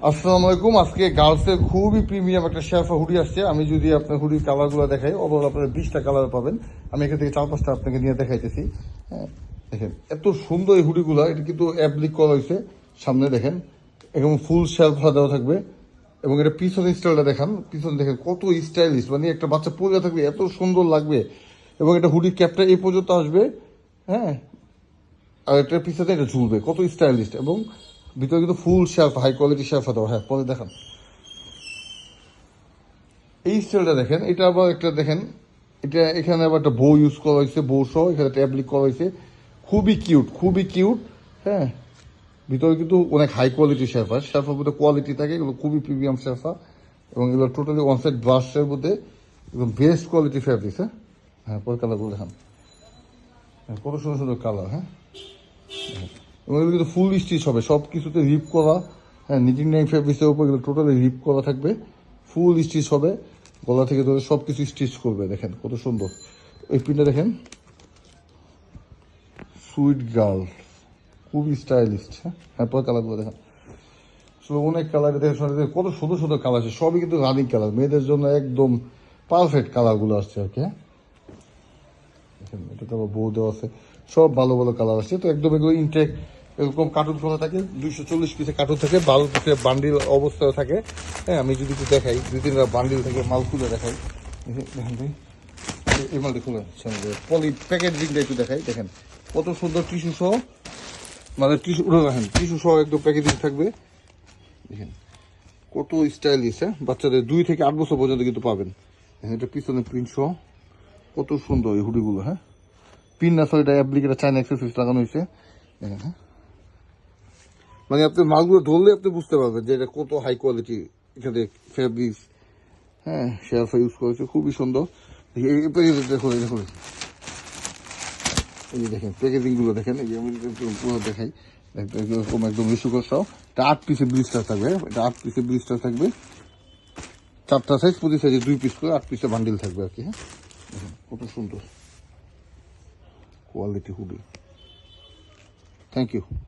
আসসালামু আলাইকুম। আজকে গার্লসের খুবই প্রিমিয়াম একটা শেরফা হুডি আসছে। আমি যদি আপনার হুডির কালারগুলো দেখাই, ওভারঅল আপনারা 20টা কালার পাবেন। আমি এখান থেকে 4-5টা আপনাকে নিয়ে দেখাইতেছি। হ্যাঁ, দেখেন এত সুন্দর এই হুডিগুলো। এটা কিন্তু অ্যাপ্লিক করা হয়েছে সামনে, দেখেন এবং ফুল শেরফা দেওয়া থাকবে। এবং এটা পিছনের স্টাইলটা দেখান, পিছনে দেখেন কত স্টাইলিশ, মানে একটা বাচ্চা পরে থাকবে এত সুন্দর লাগবে। এবং এটা হুডির ক্যাপটা এই পর্যন্ত আসবে। হ্যাঁ, আর এটার পিছনে এটা ঝুলবে, কত স্টাইলিশ। এবং ভিতরে কিন্তু ফুল শেলফ, হাই কোয়ালিটি শেলফা দেওয়া। হ্যাঁ, পরে দেখান এই স্টাইলটা দেখেন। এটা আবার একটা দেখেন, এটা এখানে আবার একটা বউ ইউজ করা হয়েছে, বউ সহ এখানে ট্যাবলিক করা হয়েছে। খুবই কিউট, খুবই কিউট। হ্যাঁ, ভিতরে কিন্তু অনেক হাই কোয়ালিটি শেরফা, শেরফার মধ্যে কোয়ালিটি থাকে, এগুলো খুবই প্রিমিয়াম শেরফা। এবং এগুলো টোটালি ওয়ান সাইড ব্রাশের মধ্যে একদম বেস্ট কোয়ালিটি ফ্যাব্রিক্স। হ্যাঁ, হ্যাঁ, পরে কালারগুলো দেখান। হ্যাঁ, কত সুন্দর সুন্দর কালার। হ্যাঁ, এবং এগুলো কিন্তু ফুল স্টিচ হবে, সব কিছুতে রিপ করা। হ্যাঁ, নিটিং নাইন ফেব্রিক্সের উপর এগুলো টোটালি রিপ করা থাকবে, ফুল স্টিচ হবে। গলা থেকে ধরে সব কিছু স্টিচ করবে, দেখেন কত সুন্দর। এই পিনটা দেখেন, সুইট গার্ল, খুবই স্টাইলিস্ট। হ্যাঁ, পরে কালারগুলো দেখেন। অনেক কালার দেখেন, কত সুন্দর সুন্দর কালার আছে, সবই কিন্তু রানিং কালার, মেয়েদের জন্য একদম পারফেক্ট কালারগুলো আসছে আর কি। হ্যাঁ, দেখেন এটা তো আবার বউ দেওয়া আছে, সব ভালো ভালো কালার আছে। তো একদম এগুলো ইনটেক, এরকম কার্টুন করা থাকে, 240 পিসের কার্টুন থাকে, 12 পিসের বান্ডিল অবস্থায় থাকে। হ্যাঁ, আমি যদি একটু দেখাই, 2-3টা বান্ডিল থেকে মাল খুলে দেখাই। দেখেন ভাই, এই মালটি খুলে পলি প্যাকেজিংটা একটু দেখাই। দেখেন কত সুন্দর টিস্যু সহ, মানে টিস্যু দেখেন, টিস্যু সহ একদম প্যাকেজিং থাকবে। দেখেন কত স্টাইলিশ। হ্যাঁ, বাচ্চাদের 2 থেকে 8 বছর পর্যন্ত কিন্তু পাবেন। দেখেন এটা পিছনে প্রিন্ট সহ, কত সুন্দর এই হুডিগুলো। হ্যাঁ, পিন না, সরি, এটা অ্যাপ্লিকেটা চাইনা এক্সেসরিজ লাগানো হয়েছে। দেখেন, হ্যাঁ, মানে আপনি মালগুলো ধরলে আপনি বুঝতে পারবেন যে এটা কত হাই কোয়ালিটি এখানে ফেব্রিক্স। হ্যাঁ, শেরফা ইউজ করেছে, খুবই সুন্দর। দেখুন, দেখুন, এই যে দেখেন প্যাকেজিং গুলো দেখেন, এই যে আমি পুরো দেখাই। এরকম একদম রিসুকর সহ, এটা 8 পিসের ব্লিস্টার থাকবে। এটা 8 পিসের ব্লিস্টার থাকবে, 4টা সাইজ, প্রতি সাইজে 2 পিস করে 8 পিসের বান্ডিল থাকবে আর কি। হ্যাঁ, দেখেন কত সুন্দর কোয়ালিটি হুডি। Thank you.